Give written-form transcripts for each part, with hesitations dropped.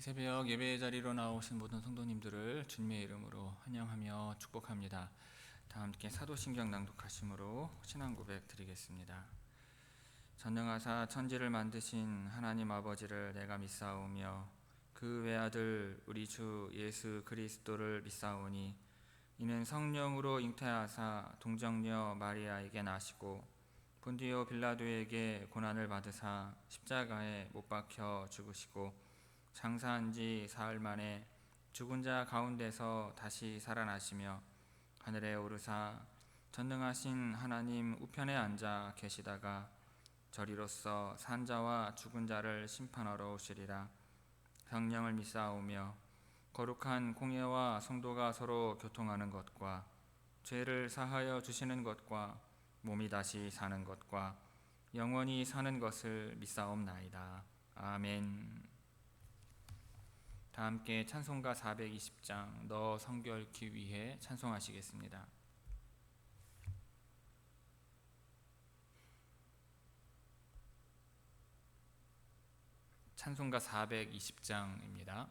새벽 예배 자리로 나오신 모든 성도님들을 주님의 이름으로 환영하며 축복합니다. 다 함께 사도신경 낭독하심으로 신앙 고백 드리겠습니다. 전능하사 천지를 만드신 하나님 아버지를 내가 믿사오며 그 외아들 우리 주 예수 그리스도를 믿사오니 이는 성령으로 잉태하사 동정녀 마리아에게 나시고 본디오 빌라도에게 고난을 받으사 십자가에 못 박혀 죽으시고 장사한 지 사흘 만에 죽은 자 가운데서 다시 살아나시며 하늘에 오르사 전능하신 하나님 우편에 앉아 계시다가 저리로서 산 자와 죽은 자를 심판하러 오시리라. 성령을 믿사오며 거룩한 공예와 성도가 서로 교통하는 것과 죄를 사하여 주시는 것과 몸이 다시 사는 것과 영원히 사는 것을 믿사옵나이다. 아멘. 다 함께 찬송가 420장 너 성결케 위해 찬송하시겠습니다. 찬송가 420장입니다.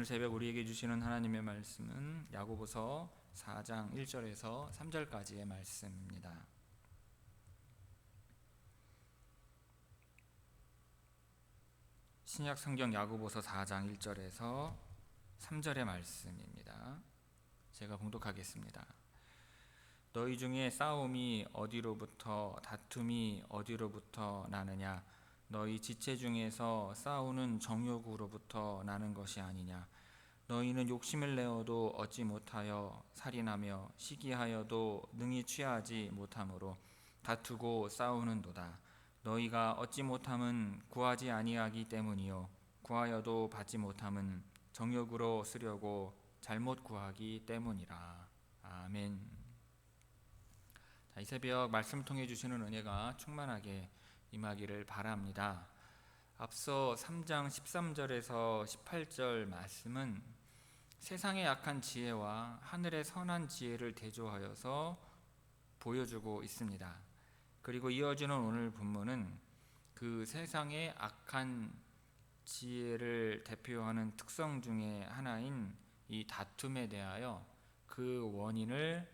새벽 우리에게 주시는 하나님의 말씀은 야고보서 4장 1절에서 3절까지의 말씀입니다. 신약 성경 야고보서 4장 1절에서 3절의 말씀입니다. 제가 봉독하겠습니다. 너희 중에 싸움이 어디로부터 다툼이 어디로부터 나느냐? 너희 지체 중에서 싸우는 정욕으로부터 나는 것이 아니냐? 너희는 욕심을 내어도 얻지 못하여 살인하며 시기하여도 능히 취하지 못함으로 다투고 싸우는도다. 너희가 얻지 못함은 구하지 아니하기 때문이요 구하여도 받지 못함은 정욕으로 쓰려고 잘못 구하기 때문이라. 아멘. 이 새벽 말씀 통해 주시는 은혜가 충만하게 임하기를 바랍니다. 앞서 3장 13절에서 18절 말씀은 세상의 악한 지혜와 하늘의 선한 지혜를 대조하여서 보여주고 있습니다. 그리고 이어지는 오늘 본문은 그 세상의 악한 지혜를 대표하는 특성 중에 하나인 이 다툼에 대하여 그 원인을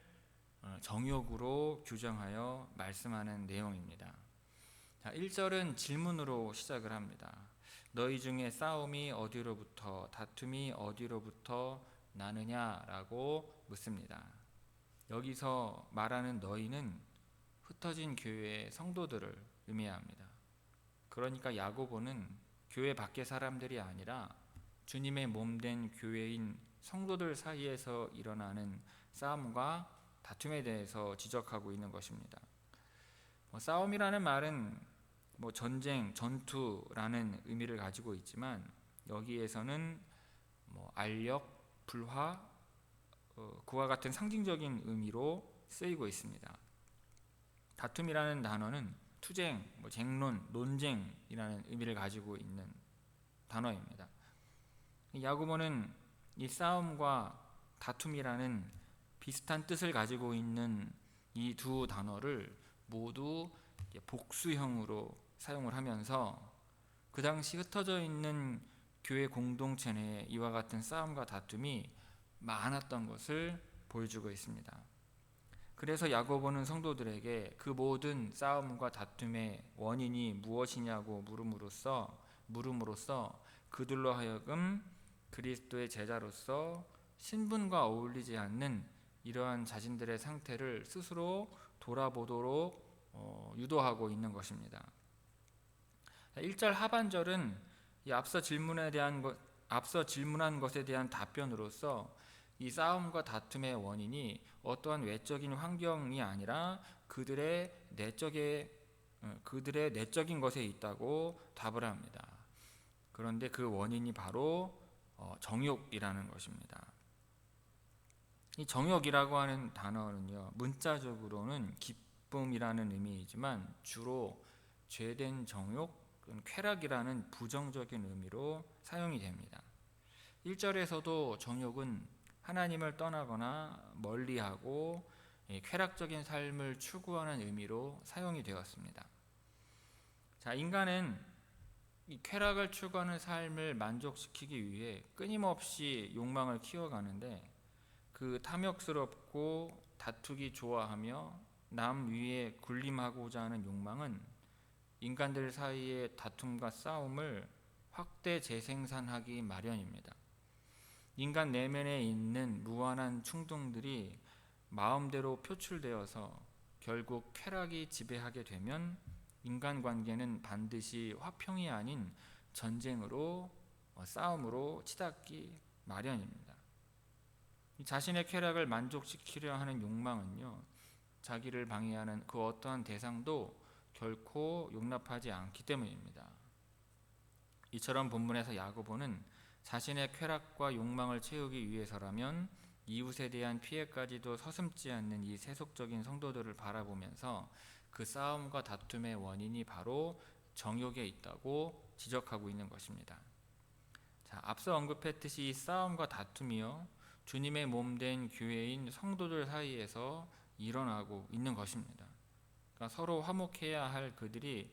정욕으로 규정하여 말씀하는 내용입니다. 1절은 질문으로 시작을 합니다. 너희 중에 싸움이 어디로부터 다툼이 어디로부터 나느냐라고 묻습니다. 여기서 말하는 너희는 흩어진 교회의 성도들을 의미합니다. 그러니까 야고보는 교회 밖의 사람들이 아니라 주님의 몸된 교회인 성도들 사이에서 일어나는 싸움과 다툼에 대해서 지적하고 있는 것입니다. 싸움이라는 말은 전쟁, 전투라는 의미를 가지고 있지만 여기에서는 알력, 불화, 그와 같은 상징적인 의미로 쓰이고 있습니다. 다툼이라는 단어는 투쟁, 쟁론, 논쟁이라는 의미를 가지고 있는 단어입니다. 야고보는 이 싸움과 다툼이라는 비슷한 뜻을 가지고 있는 이 두 단어를 모두 복수형으로 사용을 하면서 그 당시 흩어져 있는 교회 공동체 내에 이와 같은 싸움과 다툼이 많았던 것을 보여주고 있습니다. 그래서 야고보는 성도들에게 그 모든 싸움과 다툼의 원인이 무엇이냐고 물음으로써 그들로 하여금 그리스도의 제자로서 신분과 어울리지 않는 이러한 자신들의 상태를 스스로 돌아보도록 유도하고 있는 것입니다. 1절 하반절은 앞서 질문한 것에 대한 답변으로서 이 싸움과 다툼의 원인이 어떠한 외적인 환경이 아니라 그들의 내적인 것에 있다고 답을 합니다. 그런데 그 원인이 바로 정욕이라는 것입니다. 이 정욕이라고 하는 단어는요, 문자적으로는 기쁨이라는 의미이지만 주로 죄된 정욕, 쾌락이라는 부정적인 의미로 사용이 됩니다. 1절에서도 정욕은 하나님을 떠나거나 멀리하고 쾌락적인 삶을 추구하는 의미로 사용이 되었습니다. 자, 인간은 이 쾌락을 추구하는 삶을 만족시키기 위해 끊임없이 욕망을 키워가는데 그 탐욕스럽고 다투기 좋아하며 남 위에 군림하고자 하는 욕망은 인간들 사이의 다툼과 싸움을 확대 재생산하기 마련입니다. 인간 내면에 있는 무한한 충동들이 마음대로 표출되어서 결국 쾌락이 지배하게 되면 인간관계는 반드시 화평이 아닌 전쟁으로 싸움으로 치닫기 마련입니다. 자신의 쾌락을 만족시키려 하는 욕망은요, 자기를 방해하는 그 어떠한 대상도 결코 용납하지 않기 때문입니다. 이처럼 본문에서 야고보는 자신의 쾌락과 욕망을 채우기 위해서라면 이웃에 대한 피해까지도 서슴지 않는 이 세속적인 성도들을 바라보면서 그 싸움과 다툼의 원인이 바로 정욕에 있다고 지적하고 있는 것입니다. 자, 앞서 언급했듯이 이 싸움과 다툼이요, 주님의 몸된 교회인 성도들 사이에서 일어나고 있는 것입니다. 그러니까 서로 화목해야 할 그들이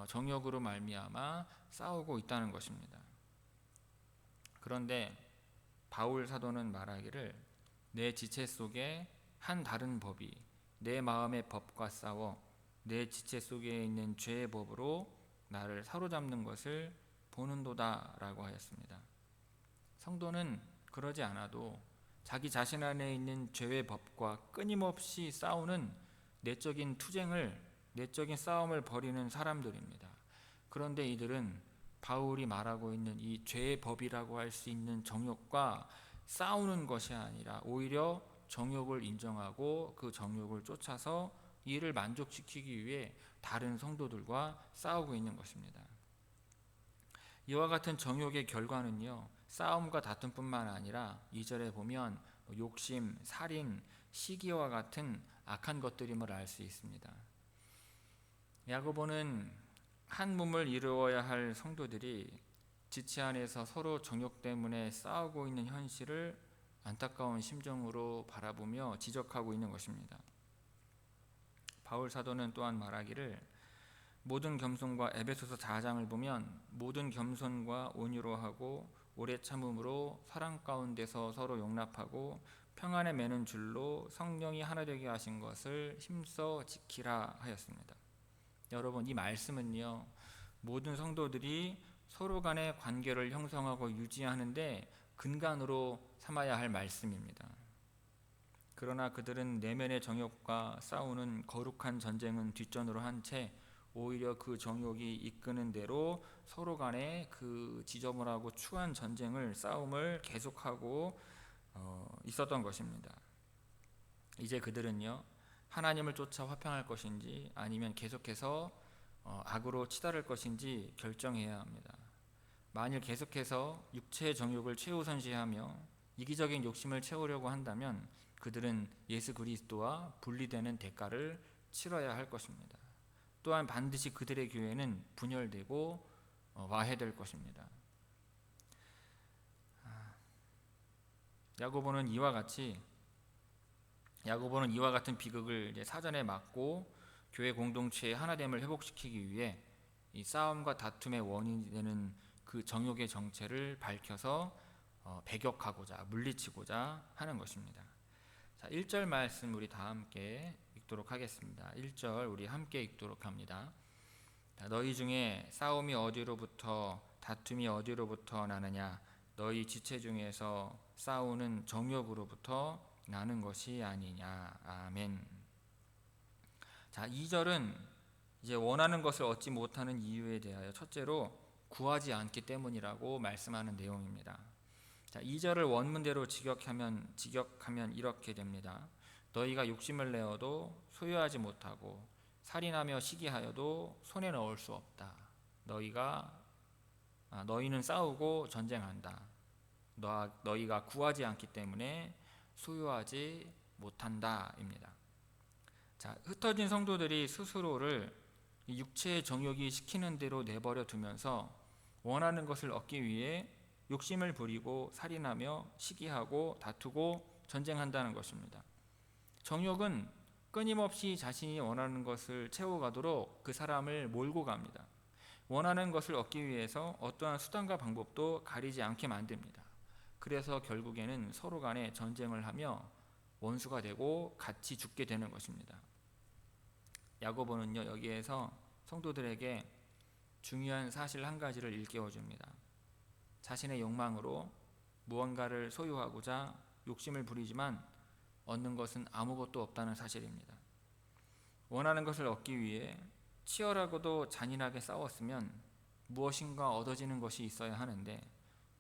정욕으로 말미암아 싸우고 있다는 것입니다. 그런데 바울 사도는 말하기를 내 지체 속에 한 다른 법이 내 마음의 법과 싸워 내 지체 속에 있는 죄의 법으로 나를 사로잡는 것을 보는도다 라고 하였습니다. 성도는 그러지 않아도 자기 자신 안에 있는 죄의 법과 끊임없이 싸우는 내적인 싸움을 벌이는 사람들입니다. 그런데 이들은 바울이 말하고 있는 이 죄의 법이라고 할 수 있는 정욕과 싸우는 것이 아니라 오히려 정욕을 인정하고 그 정욕을 쫓아서 이를 만족시키기 위해 다른 성도들과 싸우고 있는 것입니다. 이와 같은 정욕의 결과는요, 싸움과 다툼뿐만 아니라 2절에 보면 욕심, 살인, 시기와 같은 악한 것들임을 알 수 있습니다. 야고보는 한 몸을 이루어야 할 성도들이 지체 안에서 서로 정욕 때문에 싸우고 있는 현실을 안타까운 심정으로 바라보며 지적하고 있는 것입니다. 바울 사도는 또한 말하기를 모든 겸손과 에베소서 4장을 보면 모든 겸손과 온유로 하고 오래 참음으로 사랑 가운데서 서로 용납하고 평안에 매는 줄로 성령이 하나 되게 하신 것을 힘써 지키라 하였습니다. 여러분, 이 말씀은요, 모든 성도들이 서로 간의 관계를 형성하고 유지하는데 근간으로 삼아야 할 말씀입니다. 그러나 그들은 내면의 정욕과 싸우는 거룩한 전쟁은 뒷전으로 한 채 오히려 그 정욕이 이끄는 대로 서로 간에 그 지저분하고 추한 전쟁을, 싸움을 계속하고 있었던 것입니다. 이제 그들은요, 하나님을 쫓아 화평할 것인지 아니면 계속해서 악으로 치달을 것인지 결정해야 합니다. 만일 계속해서 육체의 정욕을 최우선시하며 이기적인 욕심을 채우려고 한다면 그들은 예수 그리스도와 분리되는 대가를 치러야 할 것입니다. 또한 반드시 그들의 교회는 분열되고 와해될 것입니다. 야고보는 이와 같은 비극을 이제 사전에 막고 교회 공동체의 하나됨을 회복시키기 위해 이 싸움과 다툼의 원인이 되는 그 정욕의 정체를 밝혀서 배격하고자, 물리치고자 하는 것입니다. 자, 1절 말씀 우리 다 함께 읽도록 하겠습니다. 1절 우리 함께 읽도록 합니다. 너희 중에 싸움이 어디로부터, 다툼이 어디로부터 나느냐? 너희 지체 중에서 싸우는 정욕으로부터 나는 것이 아니냐. 아멘. 자, 2절은 이제 원하는 것을 얻지 못하는 이유에 대하여 첫째로 구하지 않기 때문이라고 말씀하는 내용입니다. 자, 2절을 원문대로 직역하면 이렇게 됩니다. 너희가 욕심을 내어도 소유하지 못하고 살인하며 시기하여도 손에 넣을 수 없다. 너희는 싸우고 전쟁한다. 너희가 구하지 않기 때문에 소유하지 못한다입니다. 자, 흩어진 성도들이 스스로를 육체의 정욕이 시키는 대로 내버려 두면서 원하는 것을 얻기 위해 욕심을 부리고 살인하며 시기하고 다투고 전쟁한다는 것입니다. 정욕은 끊임없이 자신이 원하는 것을 채워가도록 그 사람을 몰고 갑니다. 원하는 것을 얻기 위해서 어떠한 수단과 방법도 가리지 않게 만듭니다. 그래서 결국에는 서로 간에 전쟁을 하며 원수가 되고 같이 죽게 되는 것입니다. 야고보는요, 여기에서 성도들에게 중요한 사실 한 가지를 일깨워 줍니다. 자신의 욕망으로 무언가를 소유하고자 욕심을 부리지만 얻는 것은 아무것도 없다는 사실입니다. 원하는 것을 얻기 위해 치열하고도 잔인하게 싸웠으면 무엇인가 얻어지는 것이 있어야 하는데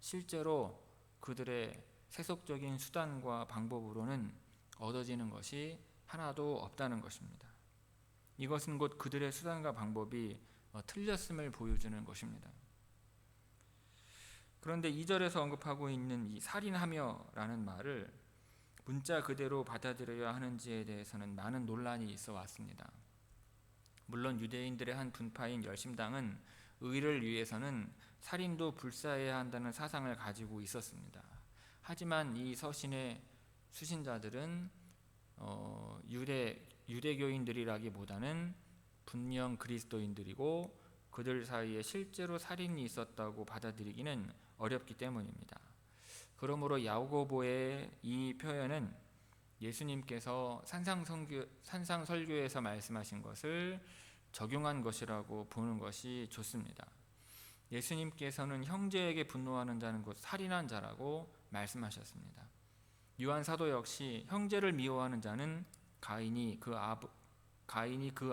실제로 그들의 세속적인 수단과 방법으로는 얻어지는 것이 하나도 없다는 것입니다. 이것은 곧 그들의 수단과 방법이 틀렸음을 보여주는 것입니다. 그런데 2절에서 언급하고 있는 이 살인하며라는 말을 문자 그대로 받아들여야 하는지에 대해서는 많은 논란이 있어 왔습니다. 물론 유대인들의 한 분파인 열심당은 의를 위해서는 살인도 불사해야 한다는 사상을 가지고 있었습니다. 하지만 이 서신의 수신자들은 유대교인들이라기보다는 분명 그리스도인들이고 그들 사이에 실제로 살인이 있었다고 받아들이기는 어렵기 때문입니다. 그러므로 야고보의 이 표현은 예수님께서 산상설교에서 말씀하신 것을 적용한 것이라고 보는 것이 좋습니다. 예수님께서는 형제에게 분노하는 자는 곧 살인한 자라고 말씀하셨습니다. 요한 사도 역시 형제를 미워하는 자는 가인이 그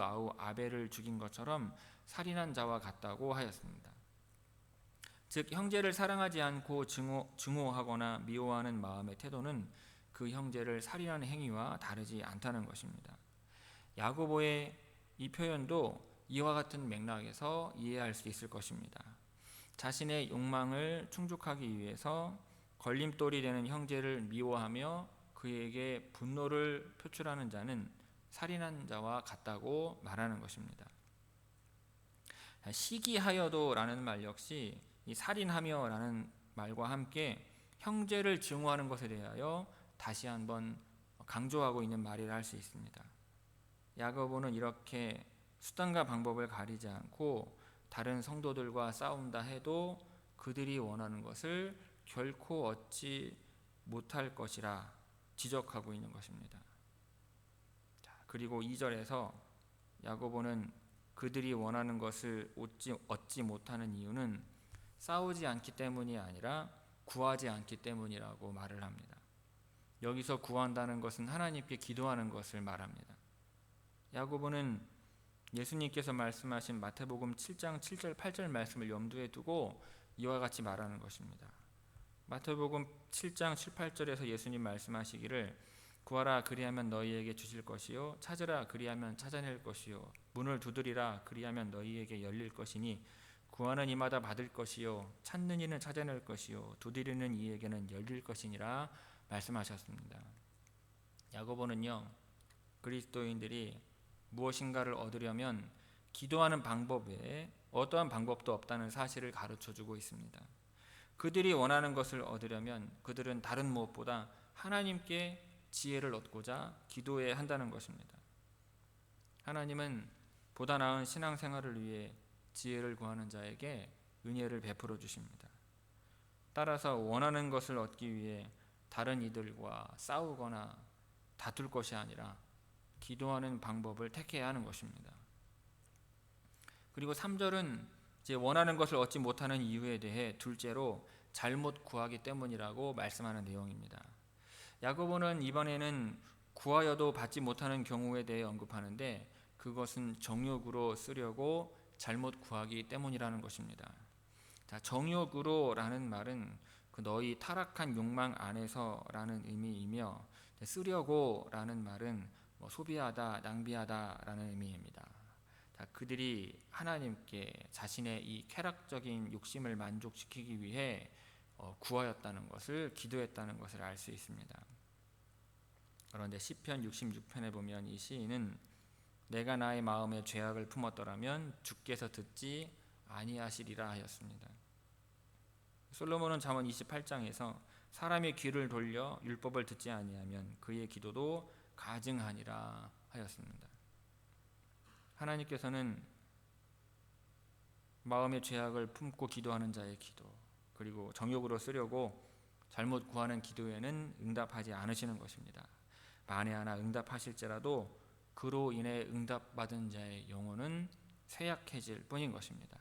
아우 아벨을 죽인 것처럼 살인한 자와 같다고 하였습니다. 즉 형제를 사랑하지 않고 증오하거나 미워하는 마음의 태도는 그 형제를 살인하는 행위와 다르지 않다는 것입니다. 야고보의 이 표현도 이와 같은 맥락에서 이해할 수 있을 것입니다. 자신의 욕망을 충족하기 위해서 걸림돌이 되는 형제를 미워하며 그에게 분노를 표출하는 자는 살인한 자와 같다고 말하는 것입니다. 시기하여도 라는 말 역시 이 살인하며라는 말과 함께 형제를 증오하는 것에 대하여 다시 한번 강조하고 있는 말이라 할 수 있습니다. 야고보는 이렇게 수단과 방법을 가리지 않고 다른 성도들과 싸운다 해도 그들이 원하는 것을 결코 얻지 못할 것이라 지적하고 있는 것입니다. 그리고 2절에서 야고보는 그들이 원하는 것을 얻지 못하는 이유는 싸우지 않기 때문이 아니라 구하지 않기 때문이라고 말을 합니다. 여기서 구한다는 것은 하나님께 기도하는 것을 말합니다. 야고보는 예수님께서 말씀하신 마태복음 7장 7절 8절 말씀을 염두에 두고 이와 같이 말하는 것입니다. 마태복음 7장 7, 8절에서 예수님 말씀하시기를 구하라 그리하면 너희에게 주실 것이요 찾으라 그리하면 찾아낼 것이요 문을 두드리라 그리하면 너희에게 열릴 것이니 구하는 이마다 받을 것이요 찾는 이는 찾아낼 것이요 두드리는 이에게는 열릴 것이니라 말씀하셨습니다. 야고보는요, 그리스도인들이 무엇인가를 얻으려면 기도하는 방법 외에 어떠한 방법도 없다는 사실을 가르쳐주고 있습니다. 그들이 원하는 것을 얻으려면 그들은 다른 무엇보다 하나님께 지혜를 얻고자 기도해야 한다는 것입니다. 하나님은 보다 나은 신앙생활을 위해 지혜를 구하는 자에게 은혜를 베풀어 주십니다. 따라서 원하는 것을 얻기 위해 다른 이들과 싸우거나 다툴 것이 아니라 기도하는 방법을 택해야 하는 것입니다. 그리고 3절은 이제 원하는 것을 얻지 못하는 이유에 대해 둘째로 잘못 구하기 때문이라고 말씀하는 내용입니다. 야고보는 이번에는 구하여도 받지 못하는 경우에 대해 언급하는데 그것은 정욕으로 쓰려고 잘못 구하기 때문이라는 것입니다. 자, 정욕으로라는 말은 그 너희 타락한 욕망 안에서라는 의미이며 쓰려고라는 말은 소비하다, 낭비하다라는 의미입니다. 자, 그들이 하나님께 자신의 이 쾌락적인 욕심을 만족시키기 위해 구하였다는 것을, 기도했다는 것을 알 수 있습니다. 그런데 시편 66편에 보면 이 시인은 내가 나의 마음에 죄악을 품었더라면 주께서 듣지 아니하시리라 하였습니다. 솔로몬은 잠언 28장에서 사람의 귀를 돌려 율법을 듣지 아니하면 그의 기도도 가증하니라 하였습니다. 하나님께서는 마음의 죄악을 품고 기도하는 자의 기도, 그리고 정욕으로 쓰려고 잘못 구하는 기도에는 응답하지 않으시는 것입니다. 만에 하나 응답하실지라도 그로 인해 응답받은 자의 영혼은 쇠약해질 뿐인 것입니다.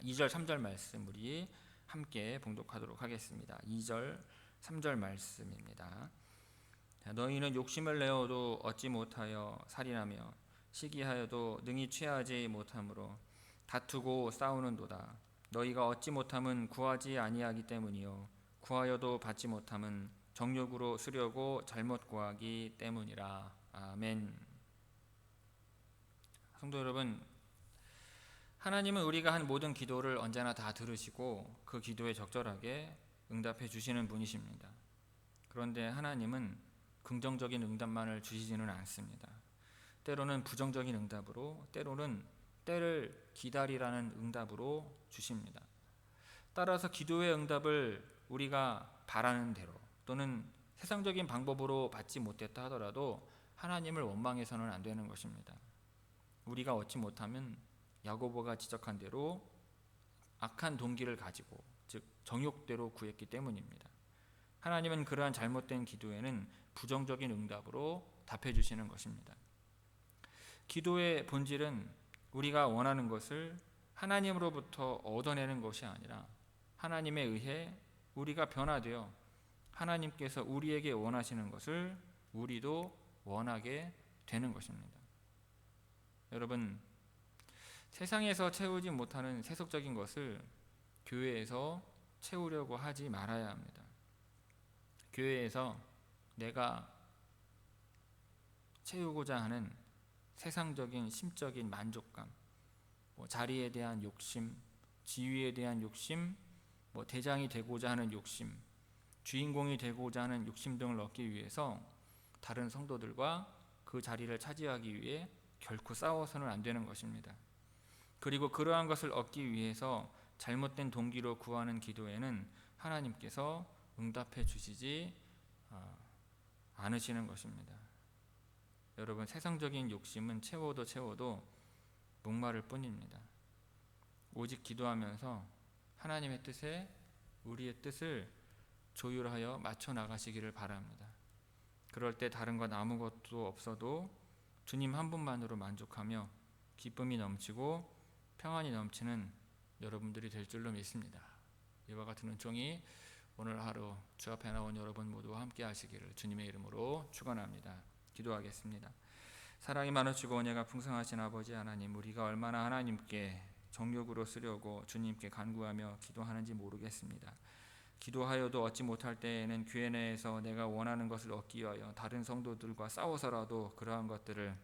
2절 3절 말씀 우리 함께 봉독하도록 하겠습니다. 2절 3절 말씀입니다. 너희는 욕심을 내어도 얻지 못하여 살인하며 시기하여도 능히 취하지 못하므로 다투고 싸우는도다. 너희가 얻지 못함은 구하지 아니하기 때문이요 구하여도 받지 못함은 정욕으로 쓰려고 잘못 구하기 때문이라. 아멘. 성도 여러분, 하나님은 우리가 한 모든 기도를 언제나 다 들으시고 그 기도에 적절하게 응답해 주시는 분이십니다. 그런데 하나님은 긍정적인 응답만을 주시지는 않습니다. 때로는 부정적인 응답으로, 때로는 때를 기다리라는 응답으로 주십니다. 따라서 기도의 응답을 우리가 바라는 대로 또는 세상적인 방법으로 받지 못했다 하더라도 하나님을 원망해서는 안 되는 것입니다. 우리가 얻지 못하면 야고보가 지적한 대로 악한 동기를 가지고, 즉 정욕대로 구했기 때문입니다. 하나님은 그러한 잘못된 기도에는 부정적인 응답으로 답해 주시는 것입니다. 기도의 본질은 우리가 원하는 것을 하나님으로부터 얻어내는 것이 아니라 하나님에 의해 우리가 변화되어 하나님께서 우리에게 원하시는 것을 우리도 원하게 되는 것입니다. 여러분, 세상에서 채우지 못하는 세속적인 것을 교회에서 채우려고 하지 말아야 합니다. 교회에서 내가 채우고자 하는 세상적인 심적인 만족감, 자리에 대한 욕심, 지위에 대한 욕심, 대장이 되고자 하는 욕심, 주인공이 되고자 하는 욕심 등을 얻기 위해서 다른 성도들과 그 자리를 차지하기 위해 결코 싸워서는 안 되는 것입니다. 그리고 그러한 것을 얻기 위해서 잘못된 동기로 구하는 기도에는 하나님께서 응답해 주시지 않으시는 것입니다. 여러분, 세상적인 욕심은 채워도 목마를 뿐입니다. 오직 기도하면서 하나님의 뜻에 우리의 뜻을 조율하여 맞춰 나가시기를 바랍니다. 그럴 때 다른 것 아무것도 없어도 주님 한 분만으로 만족하며 기쁨이 넘치고 평안이 넘치는 여러분들이 될 줄로 믿습니다. 이와 같은 은총이 오늘 하루 주 앞에 나온 여러분 모두와 함께 하시기를 주님의 이름으로 축원합니다. 기도하겠습니다. 사랑이 많으시고 은혜가 풍성하신 아버지 하나님, 우리가 얼마나 하나님께 정욕으로 쓰려고 주님께 간구하며 기도하는지 모르겠습니다. 기도하여도 얻지 못할 때에는 교회 내에서 내가 원하는 것을 얻기 위하여 다른 성도들과 싸워서라도 그러한 것들을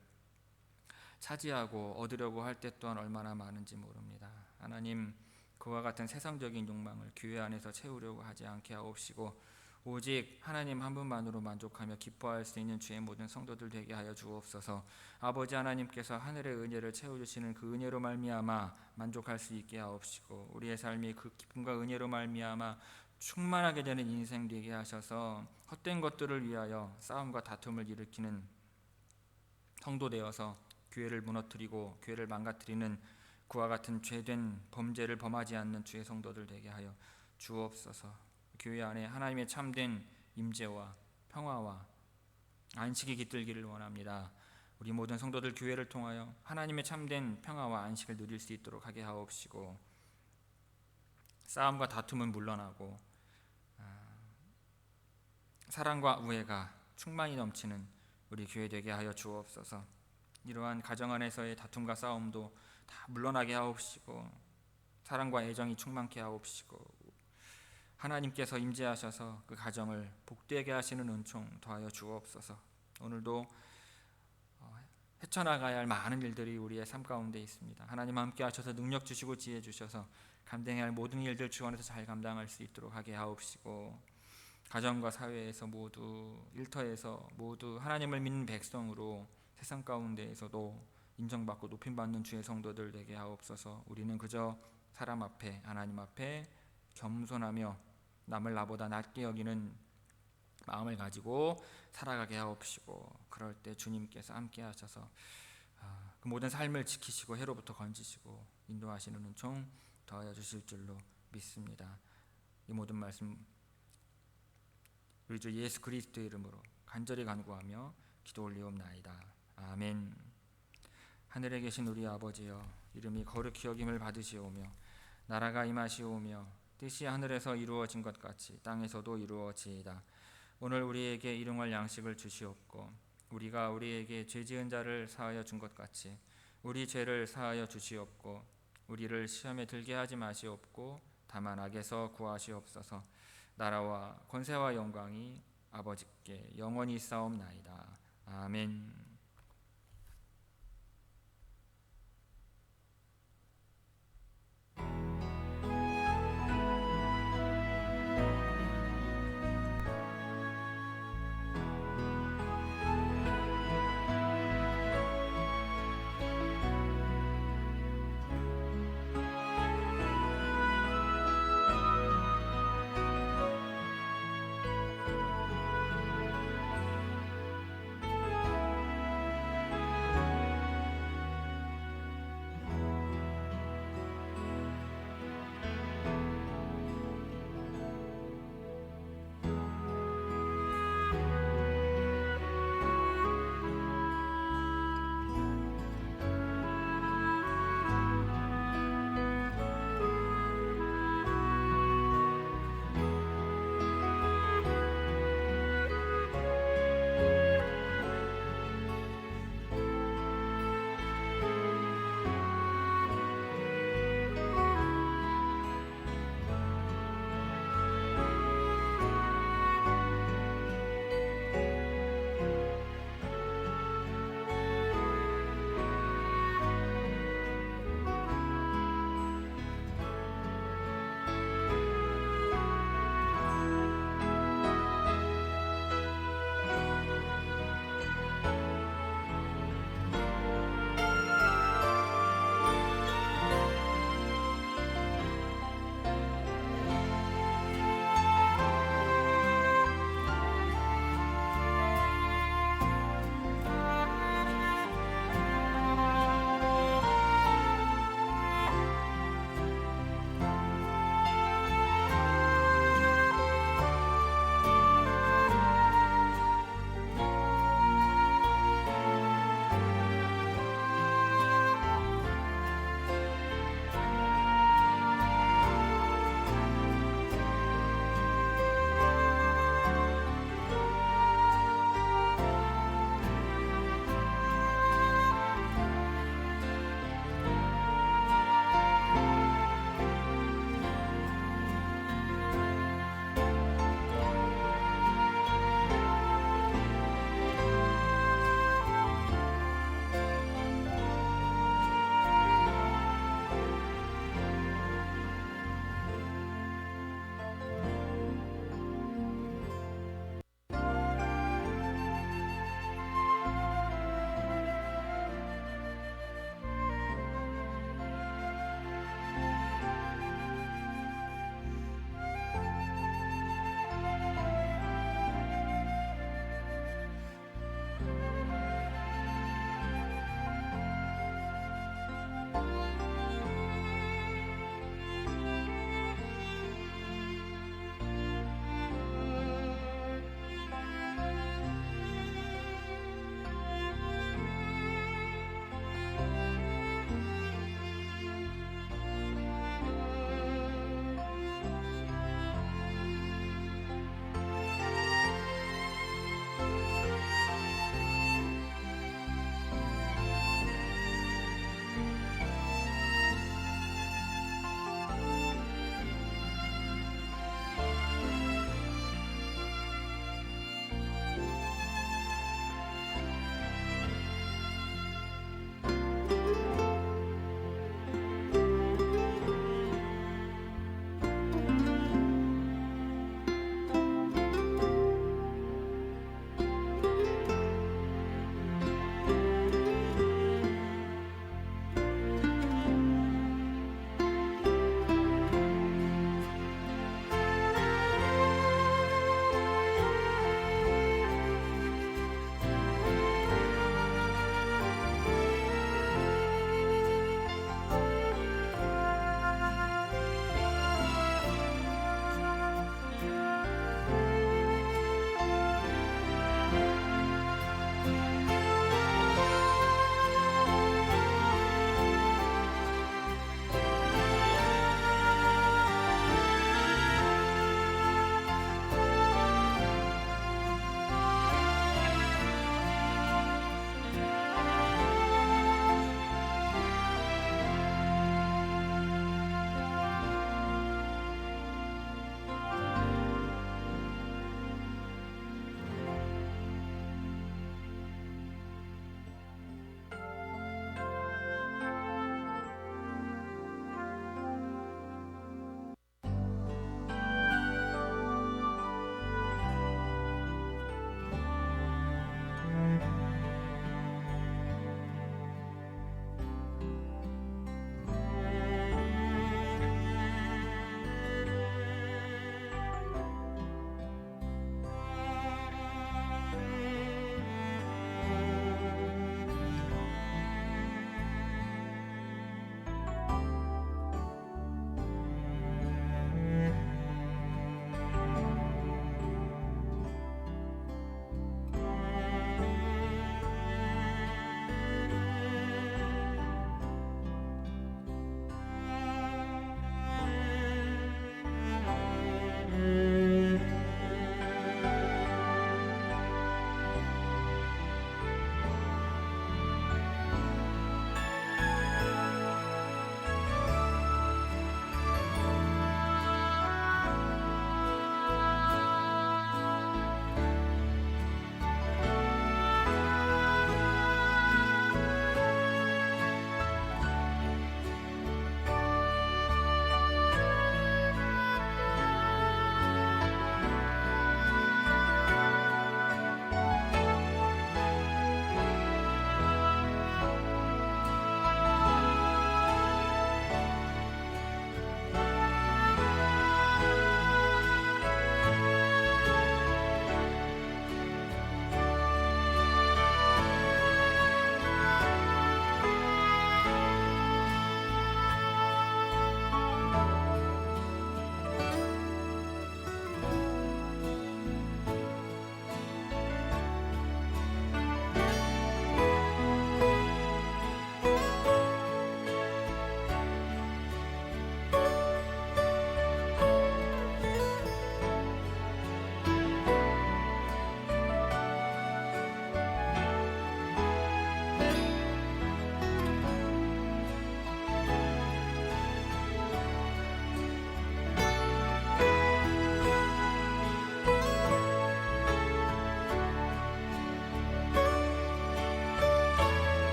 차지하고 얻으려고 할 때 또한 얼마나 많은지 모릅니다. 하나님, 그와 같은 세상적인 욕망을 교회 안에서 채우려고 하지 않게 하옵시고 오직 하나님 한 분만으로 만족하며 기뻐할 수 있는 주의 모든 성도들 되게 하여 주옵소서. 아버지 하나님께서 하늘의 은혜를 채워주시는 그 은혜로 말미암아 만족할 수 있게 하옵시고 우리의 삶이 그 기쁨과 은혜로 말미암아 충만하게 되는 인생 되게 하셔서 헛된 것들을 위하여 싸움과 다툼을 일으키는 성도 되어서 교회를 무너뜨리고 교회를 망가뜨리는 그와 같은 죄된 범죄를 범하지 않는 주의 성도들 되게 하여 주옵소서. 교회 안에 하나님의 참된 임재와 평화와 안식이 깃들기를 원합니다. 우리 모든 성도들 교회를 통하여 하나님의 참된 평화와 안식을 누릴 수 있도록 하게 하옵시고 싸움과 다툼은 물러나고 사랑과 우애가 충만히 넘치는 우리 교회 되게 하여 주옵소서. 이러한 가정 안에서의 다툼과 싸움도 다 물러나게 하옵시고 사랑과 애정이 충만케 하옵시고 하나님께서 임재하셔서 그 가정을 복되게 하시는 은총 더하여 주옵소서. 오늘도 헤쳐나가야 할 많은 일들이 우리의 삶 가운데 있습니다. 하나님 함께 하셔서 능력 주시고 지혜 주셔서 감당해야 할 모든 일들 주 안에서 잘 감당할 수 있도록 하게 하옵시고 가정과 사회에서 모두 일터에서 모두 하나님을 믿는 백성으로 세상 가운데에서도 인정받고 높임받는 주의 성도들 되게 하옵소서. 우리는 그저 사람 앞에 하나님 앞에 겸손하며 남을 나보다 낮게 여기는 마음을 가지고 살아가게 하옵시고 그럴 때 주님께서 함께 하셔서 그 모든 삶을 지키시고 해로부터 건지시고 인도하시는 은총 더하여 주실 줄로 믿습니다. 이 모든 말씀 우리 주 예수 그리스도의 이름으로 간절히 간구하며 기도 올리옵나이다. 아멘. 하늘에 계신 우리 아버지여, 이름이 거룩히 여김을 받으시오며 나라가 임하시오며 뜻이 하늘에서 이루어진 것 같이 땅에서도 이루어지이다. 오늘 우리에게 일용할 양식을 주시옵고 우리가 우리에게 죄지은 자를 사하여 준 것 같이 우리 죄를 사하여 주시옵고 우리를 시험에 들게 하지 마시옵고 다만 악에서 구하시옵소서. 나라와 권세와 영광이 아버지께 영원히 있사옵나이다. 아멘.